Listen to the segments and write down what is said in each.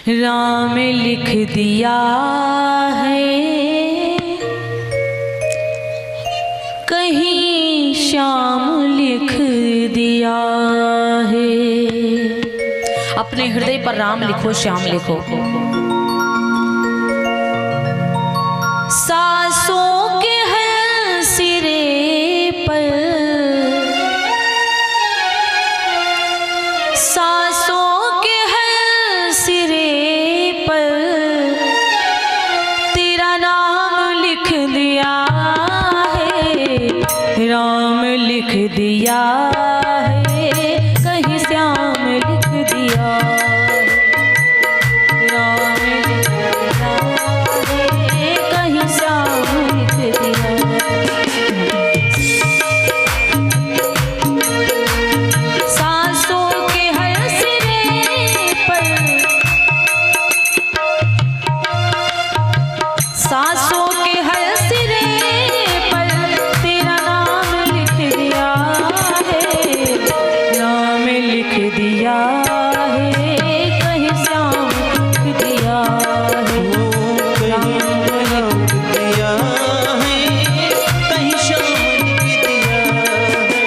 राम लिख दिया है, कहीं श्याम लिख दिया है। अपने हृदय पर राम लिखो, श्याम लिखो। सासों के हर सिरे पर, सासों के हर सिरे पर तेरा नाम लिख दिया है। राम लिख दिया है, कहीं श्याम लिख दिया है। राम लिख दिया है, कहीं श्याम लिख दिया है। सासों के हर सिरे पर, सासों के हर सिरे पर तेरा नाम लिख दिया है। नाम लिख दिया है, कहीं श्याम लिख दिया है। राम लिख दिया है, कहीं श्याम लिख दिया है।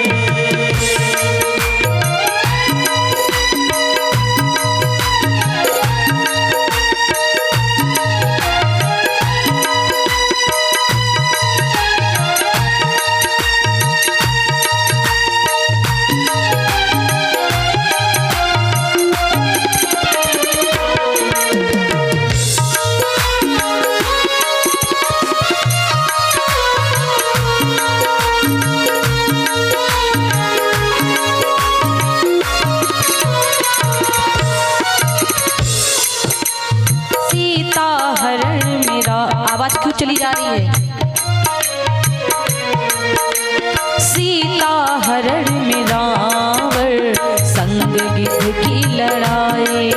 सीता हरण मेरा, आवाज क्यों चली जा रही है? सीता हरण में रावण संग गिद्ध की लड़ाई।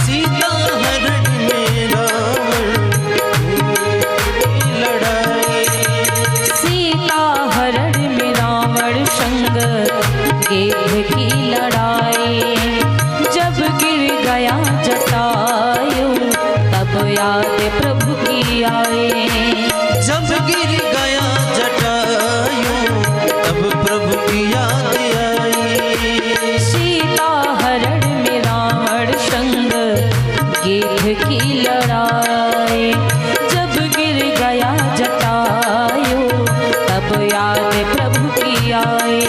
सीता हरण में रावण की लड़ाई। सीता हरण में रावण संग गिद्ध की लड़ाई। जब गिर गया जटायु तब याद प्रभु की आई। जब गिर गया जटायु तब प्रभु की याद आई। सीता हरण में रावण संग गिद्ध की लड़ाई। जब गिर गया जटायु तब याद प्रभु की आई।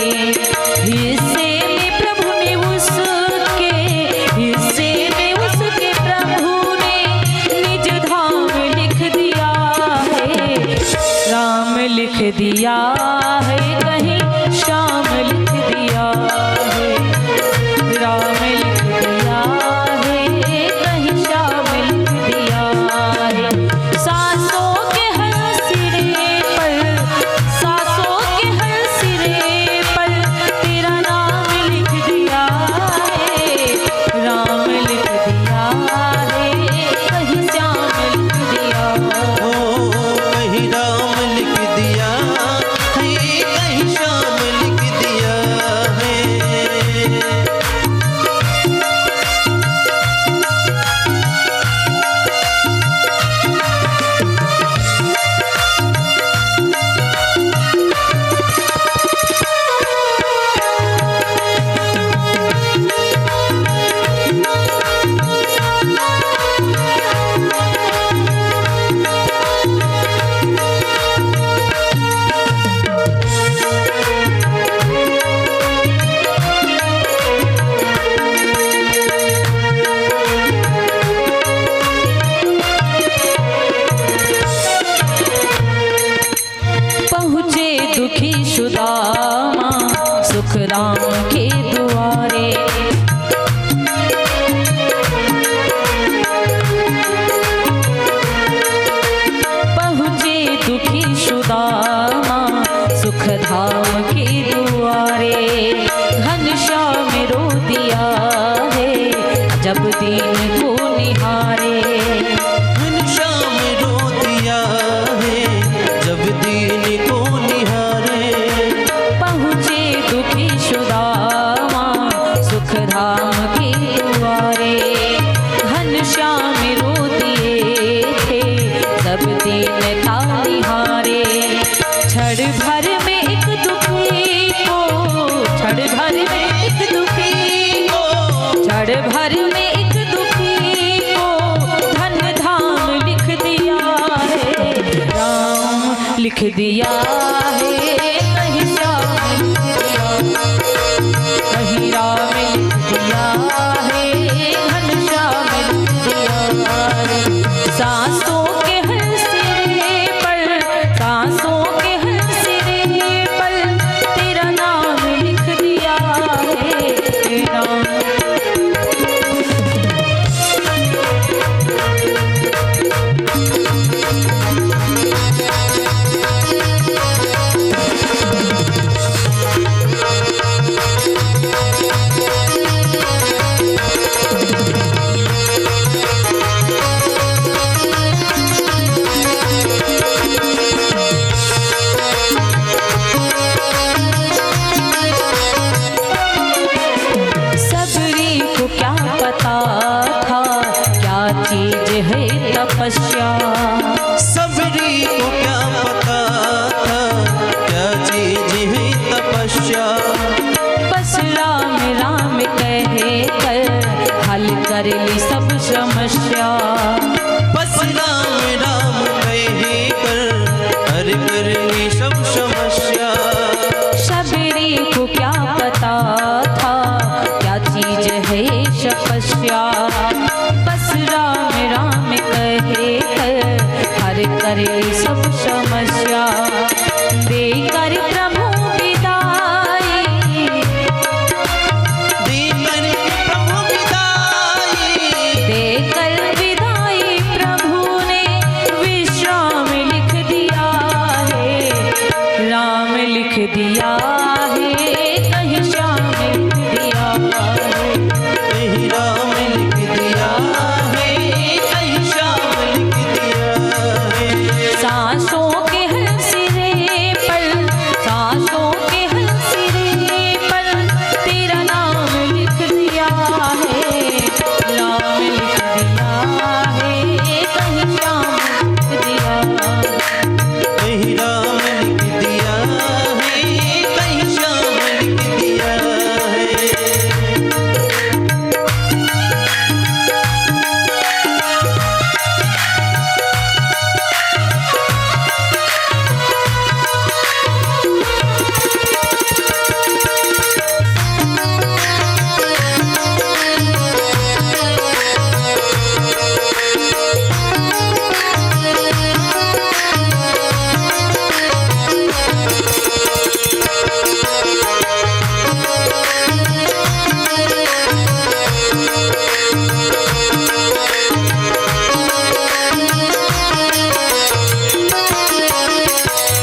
हिस्से में प्रभु ने उसके, हिस्से में उसके प्रभु ने निज धाम लिख दिया है। राम लिख दिया है, कहीं श्याम लिख दिया है। राम लिख दिया है, कहीं श्याम लिख दिया है। सासों के हर सिरे पर, सासों के हर सिरे पर तेरा नाम लिख दिया है। राम लिख दिया है, कहीं श्याम लिख दिया है। ओ कहीं राम लिख दिया है, कहीं श्याम लिख दिया है। पहुँचे दुखी सुदामा सुख राम के दुआरे। पहुँचे दुखी सुदामा सुख धाम के दुआरे। घनश्याम रो दिया है, जब दीन को निहारे। घनश्याम रो दिया है, जब दीन को निहारे। पहुँचे दुखी सुदामा सुख धाम के द्वारे। घनश्याम लिख दिया है, कहीं श्याम लिख दिया, कहीं राम लिख दिया है, घनश्याम लिख दिया है। सांसों के हर सिरे पर, सांसों के हर सिरे पर तेरा नाम लिख दिया है, तेरा तपस्या। सबरी को क्या पता था क्या चीज है तपस्या। बस राम राम कहे कर हल कर ली सब समस्या। बस राम राम कहे कर हल कर ली सब समस्या। सबरी को क्या पता था क्या चीज है तपस्या। बस राम राम कहे हर करे सब समस्या। देकर प्रभु विदाई, देकर प्रभु विदाई, देकर विदाई प्रभु ने विश्राम लिख दिया है। राम लिख दिया है, कहीं श्याम लिख दिया है, कहीं राम लिख दिया है, कहीं श्याम लिख दिया है। सांसों के हर सिरे पर, सांसों के हर सिरे पर तेरा नाम लिख दिया है। राम लिख दिया है, कहीं श्याम लिख दिया है, कहीं राम लिख दिया है, कहीं श्याम लिख दिया है।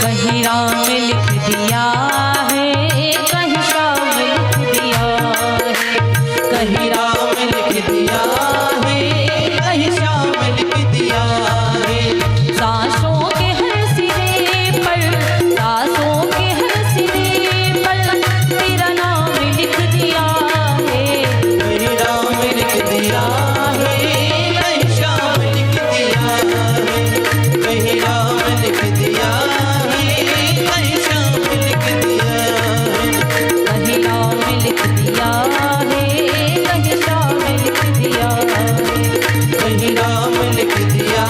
कहीं राम लिख दिया है, कहीं श्याम लिख दिया है, कहीं राम लिख दिया है, कहीं श्याम लिख दिया है। सांसों के हर सिरे पर, सांसों के हर सिरे पर तेरा नाम लिख दिया है। कहीं राम लिख दिया है, कहीं श्याम लिख दिया है, कहीं राम लिख दिया है, कहीं श्याम लिख दिया है। कहीं राम लिख दिया है, कहीं श्याम लिख दिया है, कहीं राम लिख दिया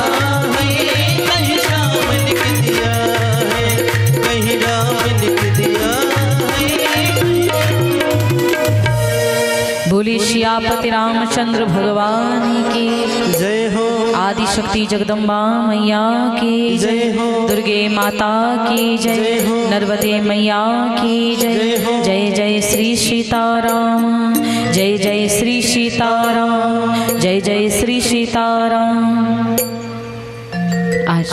है, कहीं श्याम लिख दिया है, कहीं राम लिख दिया है। बोले श्यापति रामचंद्र भगवान की जय हो, आदि शक्ति जगदम्बा मैया की जय हो, दुर्गे माता की जय, जय हो, नर्मदे मैया की जय। जय हो, जय जय श्री सीताराम, जय जय श्री सीताराम, जय जय श्री सीताराम। आज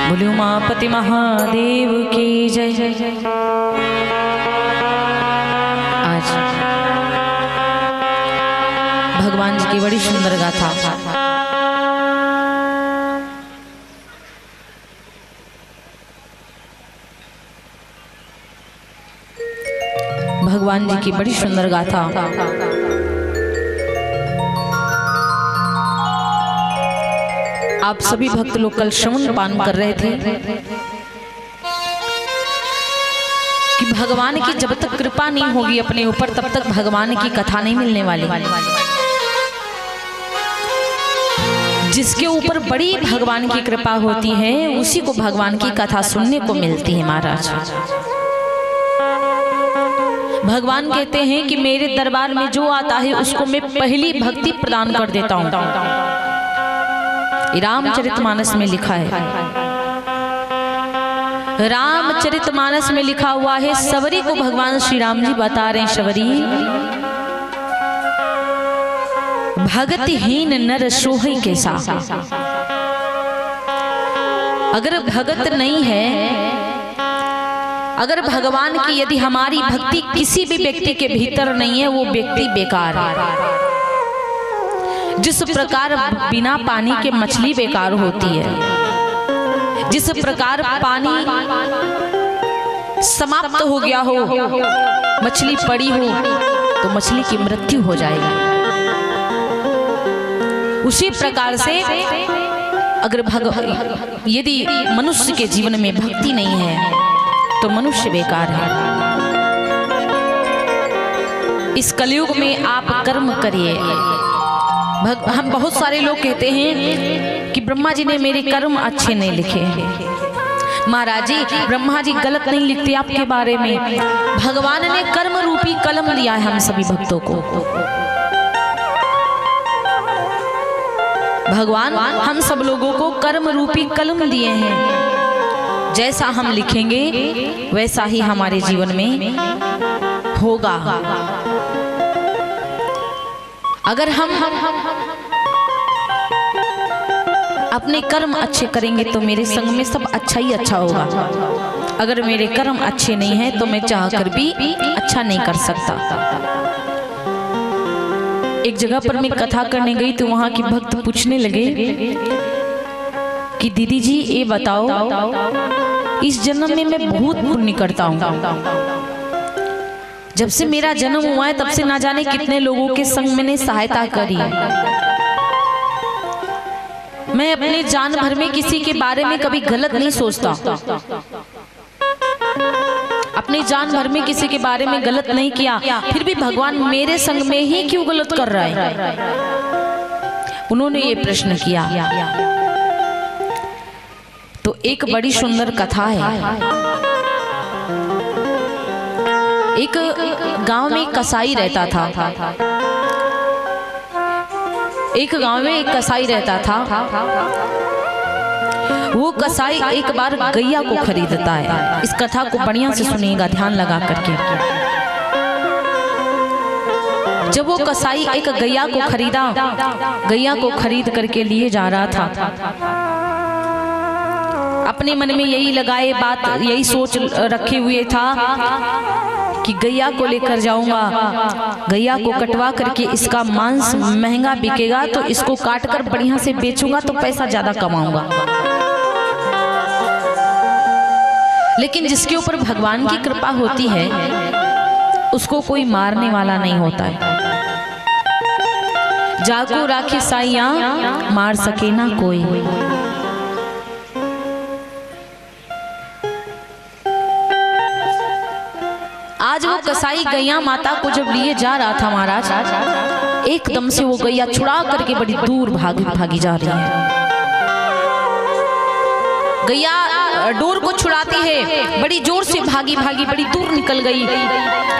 बोले उमापति महादेव की जय। आज भगवान जी की बड़ी सुंदर गाथा। भगवान जी की बड़ी सुंदर गाथा। आप सभी भक्त लोग कल श्रवण पान कर रहे थे कि भगवान की जब तक कृपा नहीं होगी अपने ऊपर, तब तक भगवान की कथा नहीं मिलने वाली। जिसके ऊपर बड़ी भगवान की कृपा होती है उसी को भगवान की कथा सुनने को मिलती है महाराज। भगवान कहते हैं कि मेरे दरबार में जो आता है उसको मैं पहली भक्ति प्रदान कर देता हूं। रामचरितमानस में लिखा है, रामचरितमानस में लिखा हुआ है, सवरी को भगवान श्री राम जी बता रहे हैं, सवरी भगतहीन नर सोहै कैसा। अगर भगत नहीं है, अगर भगवान की यदि हमारी भक्ति किसी भी व्यक्ति के भीतर नहीं है, वो व्यक्ति बेकार है। जिस प्रकार बिना पानी के मछली बेकार होती है, जिस प्रकार पानी समाप्त हो गया हो, मछली पड़ी हो तो मछली की मृत्यु हो जाएगी, उसी प्रकार से अगर यदि मनुष्य के जीवन में भक्ति नहीं है तो मनुष्य बेकार है। इस कलयुग में आप कर्म करिए। हम बहुत सारे लोग कहते हैं कि ब्रह्मा जी ने मेरे कर्म अच्छे नहीं लिखे। महाराज जी, ब्रह्मा जी गलत नहीं लिखते आपके बारे में। भगवान ने कर्म रूपी कलम दिया है हम सभी भक्तों को। भगवान हम सब लोगों को कर्म रूपी कलम दिए हैं। जैसा हम लिखेंगे वैसा ही हमारे जीवन में होगा। अगर हम अपने कर्म अच्छे करेंगे तो मेरे संग में सब अच्छा ही अच्छा होगा। अगर मेरे कर्म अच्छे नहीं हैं तो मैं चाहकर भी अच्छा नहीं कर सकता। एक जगह पर मैं कथा करने गई तो वहां की भक्त पूछने लगे कि दीदी जी ये बताओ, इस जन्म में मैं बहुत पुण्य करता हूँ। जब से मेरा जन्म हुआ है तब से ना जाने कितने लोगों के संग मैंने सहायता करी। मैं अपने जान भर में किसी के बारे में कभी गलत नहीं सोचता। अपने जान भर में किसी के बारे में गलत नहीं किया, फिर भी भगवान मेरे संग में ही क्यों गलत कर रहा है? उन्होंने ये प्रश्न किया। तो एक बड़ी सुंदर कथा है। एक गांव में कसाई रहता था। एक गांव में एक कसाई रहता था। वो कसाई एक बार गैया को खरीदता है। इस कथा को बढ़िया से सुनिएगा, ध्यान लगा करके। जब वो कसाई एक गैया को खरीदा, गैया को खरीद करके लिए जा रहा था, अपने मन में यही लगाए बात, यही सोच रखे हुए था कि गैया को लेकर जाऊंगा, गैया को कटवा करके इसका मांस महंगा बिकेगा तो इसको काट कर बढ़िया से बेचूंगा तो पैसा ज्यादा कमाऊंगा। लेकिन जिसके ऊपर भगवान की कृपा होती है उसको कोई मारने वाला नहीं होता है। जाको राखी साइया मार सके ना कोई। आज वो कसाई गैया माता को जब लिए जा रहा था महाराज, एकदम से वो गैया छुड़ा करके बड़ी दूर भागी जा रही है। गैया डोर को छुड़ाती है, बड़ी जोर से भागी बड़ी दूर निकल गई।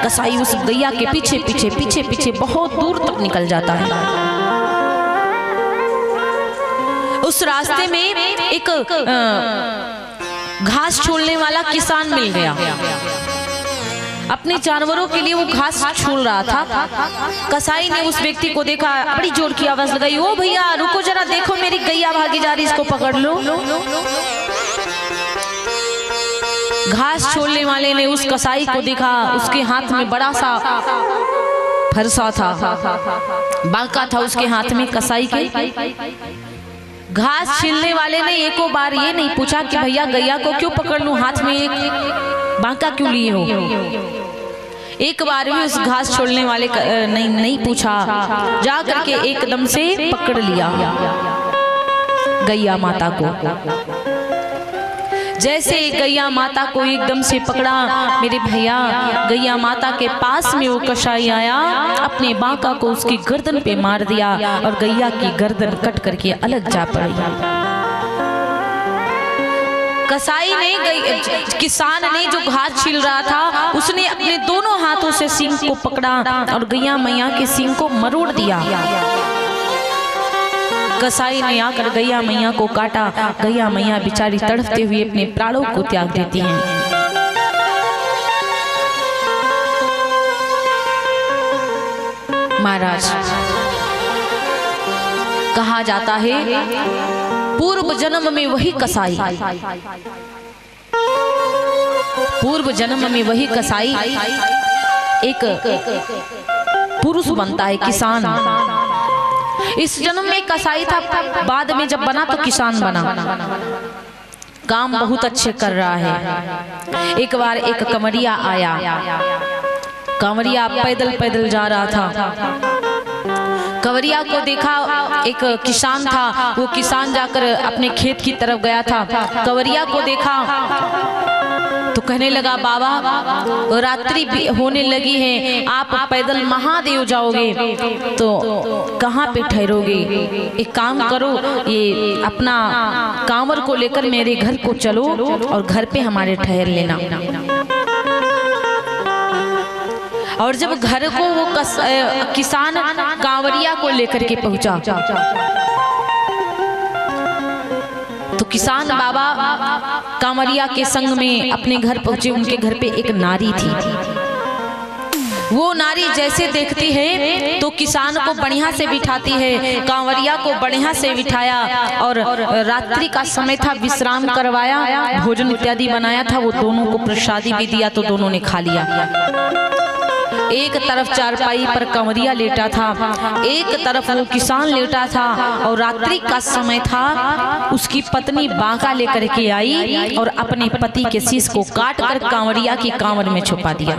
कसाई उस गैया के पीछे बहुत दूर तक निकल जाता है। उस रास्ते में एक घास छोलने वाला किसान मिल गया। अपने जानवरों के लिए वो घास छोल रहा था। कसाई ने उस व्यक्ति को देखा, बड़ी जोर की आवाज लगाई, ओ भैया रुको जरा, देखो मेरी गैया भागी जा रही, इसको पकड़ लो। घास छोलने वाले ने उस कसाई को देखा, उसके हाथ में बड़ा सा फरसा था, बांका था उसके हाथ में कसाई के। घास छीलने वाले ने एको बार ये नहीं पूछा कि भैया गैया को क्यों पकड़ लूं, हाथ में एक बांका क्यों लिए हो। एक बार भी उस घास छोड़ने वाले नहीं पूछा, जा करके एकदम से पकड़ लिया गैया माता को। जैसे गैया माता को एकदम से पकड़ा मेरे भैया, गैया माता के पास में वो कसाई आया, अपने बांका को उसकी गर्दन पे मार दिया और गैया की गर्दन कट करके अलग जा पड़ी। कसाई ने, किसान ने जो घास छील रहा था, उसने अपने दोनों हाथों से सींग को पकड़ा और गैया मैया के सींग को मरोड़ दिया। कसाई ने आकर गैया मैया को काटा। गैया मैया बेचारी तड़पते हुए अपने प्राणों को त्याग देती हैं। महाराज, कहा जाता है पूर्व जन्म में वही कसाई, पूर्व जन्म में वही कसाई एक पुरुष बनता है, किसान। इस जन्म में कसाई था, बाद में जब बना तो किसान बना। काम बहुत अच्छे कर रहा है। एक बार एक कंवरिया आया। कंवरिया पैदल पैदल जा रहा था। कंवरिया को देखा, एक किसान था, वो किसान जाकर अपने खेत की तरफ गया था। कंवरिया को देखा तो कहने लगा, बाबा रात्रि होने लगी है, आप पैदल महादेव जाओगे तो कहाँ पे ठहरोगे? एक काम करो, ये अपना कांवर को लेकर मेरे घर को चलो और घर पे हमारे ठहर लेना। और जब घर को वो किसान कांवरिया को लेकर के पहुंचा तो किसान बाबा कांवरिया के संग में अपने घर पहुंचे। उनके घर पे एक नारी थी। वो नारी जैसे देखती है तो किसान को बढ़िया से बिठाती है, कांवरिया को बढ़िया से बिठाया और रात्रि का समय था, विश्राम करवाया, भोजन इत्यादि बनाया था। वो दोनों को प्रसादी भी दिया तो दोनों ने खा लिया। एक तरफ चारपाई पर कंवरिया लेटा था, एक तरफ वो किसान लेटा था और रात्रि का समय था। उसकी पत्नी बांका लेकर के आई और अपने पति के शीश को काट कर कांवरिया की कांवर में छुपा दिया।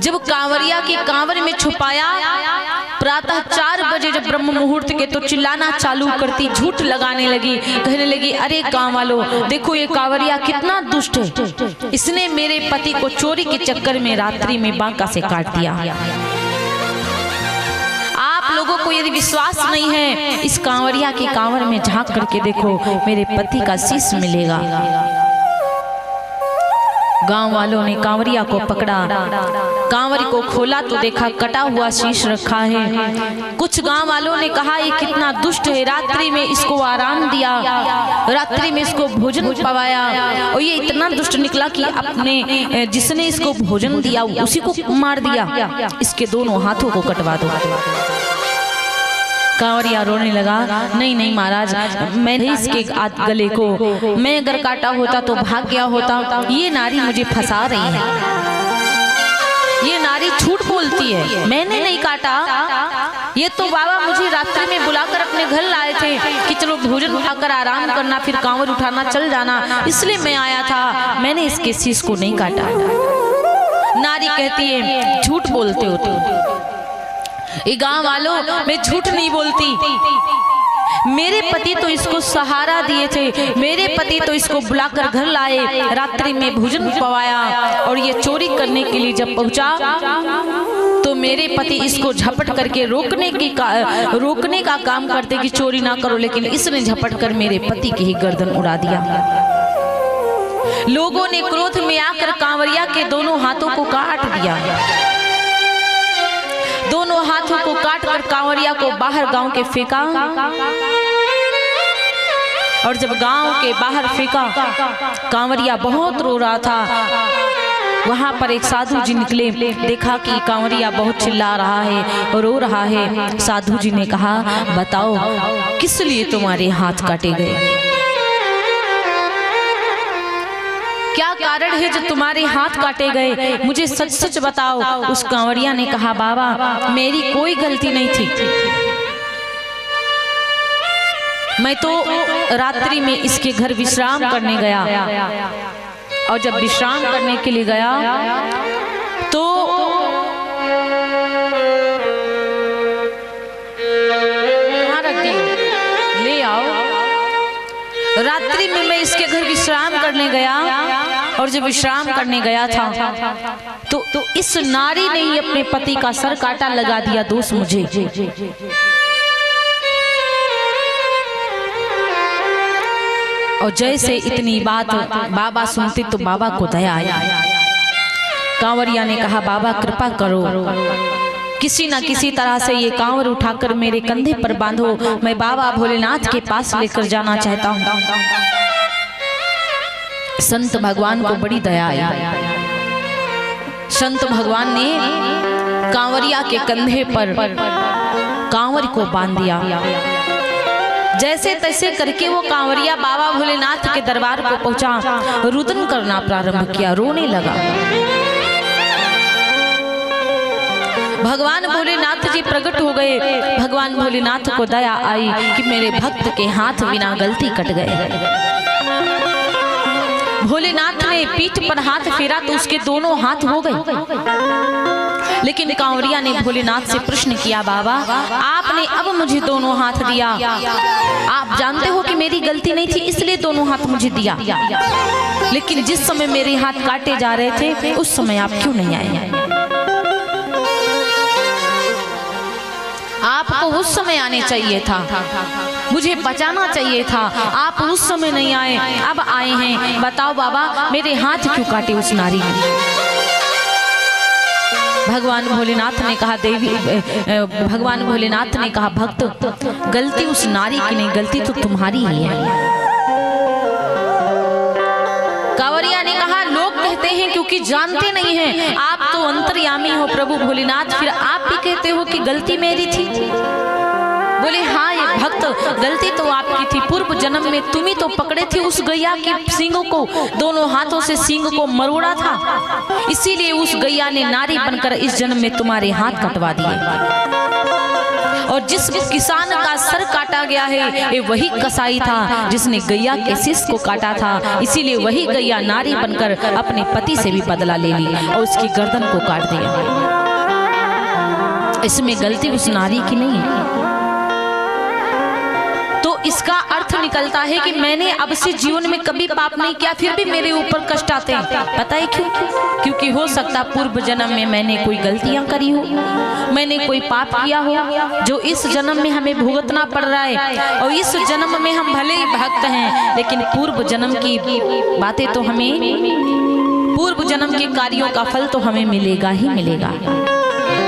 जब कांवरिया की कांवर में छुपाया, प्रातः 4 बजे जब ब्रह्म मुहूर्त के तो चिल्लाना चालू करती, झूठ लगाने लगी, कहने लगी, अरे गांव वालों देखो ये कांवरिया कितना दुष्ट है, इसने मेरे पति को चोरी के चक्कर में रात्रि में बांका से काट दिया। आप लोगों को यदि विश्वास नहीं है, इस कांवरिया की कांवर में झांक करके देखो, मेरे पति का शीश मिलेगा। गांव वालों ने कांवरिया को पकड़ा, कांवरी को खोला तो देखा कटा हुआ शीश रखा है। कुछ गांव वालों ने कहा ये कितना दुष्ट है, रात्रि में इसको आराम दिया, रात्रि में इसको भोजन पवाया और ये इतना दुष्ट निकला कि अपने जिसने इसको भोजन दिया उसी को मार दिया, इसके दोनों हाथों को कटवा दो। कांवरिया रोने लगा, नहीं नहीं महाराज, मैंने इसके गले को मैं अगर काटा होता तो भाग गया होता, ये नारी मुझे फंसा रही है, ये नारी झूठ बोलती है, मैंने नहीं काटा। ये तो बाबा मुझे रात्रि में बुलाकर अपने घर लाए थे कि चलो भोजन खाकर आराम करना, फिर कांवर उठाना, चल जाना, इसलिए मैं आया था, मैंने इसके शीश को नहीं काटा। नारी कहती है झूठ बोलते हो तुम। ये गांव वालों, मैं झूठ नहीं बोलती, मेरे पति तो इसको सहारा दिए थे, मेरे पति तो इसको बुलाकर घर लाए, रात्रि में भोजन पवाया और ये चोरी करने के लिए जब पहुंचा तो मेरे पति इसको झपट करके रोकने का काम करते कि चोरी ना करो, लेकिन इसने झपट कर मेरे पति की ही गर्दन उड़ा दिया। लोगों ने क्रोध में आकर कांवरिया के दोनों हाथों को काट दिया। दोनों हाथों को काटकर कांवरिया को बाहर गांव के फेंका और जब गांव के बाहर फेंका, कांवरिया बहुत रो रहा था। वहां पर एक साधु जी निकले, देखा कि कांवरिया बहुत चिल्ला रहा है, रो रहा है। साधु जी ने कहा, बताओ किस लिए तुम्हारे हाथ काटे गए, क्या कारण है जो तुम्हारे हाथ काटे गए, मुझे सच सच बताओ। उस कांवरिया ने कहा, बाबा मेरी कोई गलती नहीं थी, मैं तो रात्रि में इसके घर विश्राम करने गया और जब विश्राम करने के लिए गया तो कहाँ रख दी, ले आओ। रात्रि में मैं इसके घर विश्राम करने गया, और जब विश्राम करने गया था तो इस नारी ने ही अपने पति का सर काटा, लगा दिया दोष मुझे। और जैसे इतनी बात बाबा सुनते तो बाबा को दया आया। कांवरिया ने कहा, बाबा कृपा करो, किसी न किसी तरह से ये कांवर उठाकर मेरे कंधे पर बांधो, मैं बाबा भोलेनाथ के पास लेकर जाना चाहता हूँ। संत भगवान को बड़ी दया आई। संत भगवान ने कांवरिया के कंधे पर कांवर को बांध दिया। जैसे तैसे करके वो कांवरिया बाबा भोलेनाथ के दरबार को पहुंचा, रुदन करना प्रारंभ किया, रोने लगा। भगवान भोलेनाथ जी प्रकट हो गए। भगवान भोलेनाथ को दया आई कि मेरे भक्त के हाथ बिना गलती कट गए। भोलेनाथ ने पीठ पर हाथ फेरा तो उसके दोनों हाथ हो गए। लेकिन कांवरिया ने भोलेनाथ से प्रश्न किया, बाबा आपने अब मुझे दोनों हाथ दिया, आप जानते हो कि मेरी गलती नहीं थी इसलिए दोनों हाथ मुझे दिया, लेकिन जिस समय मेरे हाथ काटे जा रहे थे उस समय आप क्यों नहीं आए? आपको उस समय आने चाहिए था, मुझे बचाना चाहिए था, आप उस समय नहीं आए, अब आए हैं। बताओ बाबा मेरे हाथ क्यों काटे उस नारी ने? भगवान भोलेनाथ ने कहा, देवी भगवान भोलेनाथ ने कहा, भक्त गलती उस नारी की नहीं, गलती तो तुम्हारी ही है। कांवरिया ने कहा, लोग कहते हैं क्योंकि जानते नहीं हैं, आप तो अंतर्यामी हो प्रभु भोलेनाथ, फिर आप भी कहते हो कि गलती मेरी थी। बोले हाँ ये भक्त गलती तो आपकी थी, पूर्व जन्म में तुम ही तो पकड़े थे उस गैया के सींगों को, दोनों हाथों से सींग को मरोड़ा था, इसीलिए उस गैया ने नारी बनकर इस जन्म में तुम्हारे हाथ कटवा दिए। और जिस किसान का सर काटा गया है ये वही कसाई था जिसने गैया के शीश को काटा था, इसीलिए वही गैया नारी बनकर अपने पति से भी बदला ले ली और उसकी गर्दन को काट दिया। इसमें गलती उस नारी की नहीं है। तो इसका अर्थ निकलता है कि मैंने अब से जीवन में कभी पाप नहीं किया, फिर भी मेरे ऊपर कष्ट आते हैं। पता है क्यों? क्योंकि हो सकता पूर्व जन्म में मैंने कोई गलतियां करी हो, मैंने कोई पाप किया हो जो इस जन्म में हमें भुगतना पड़ रहा है। और इस जन्म में हम भले ही भक्त हैं लेकिन पूर्व जन्म की बातें तो हमें, पूर्व जन्म के कार्यों का फल तो हमें मिलेगा ही मिलेगा।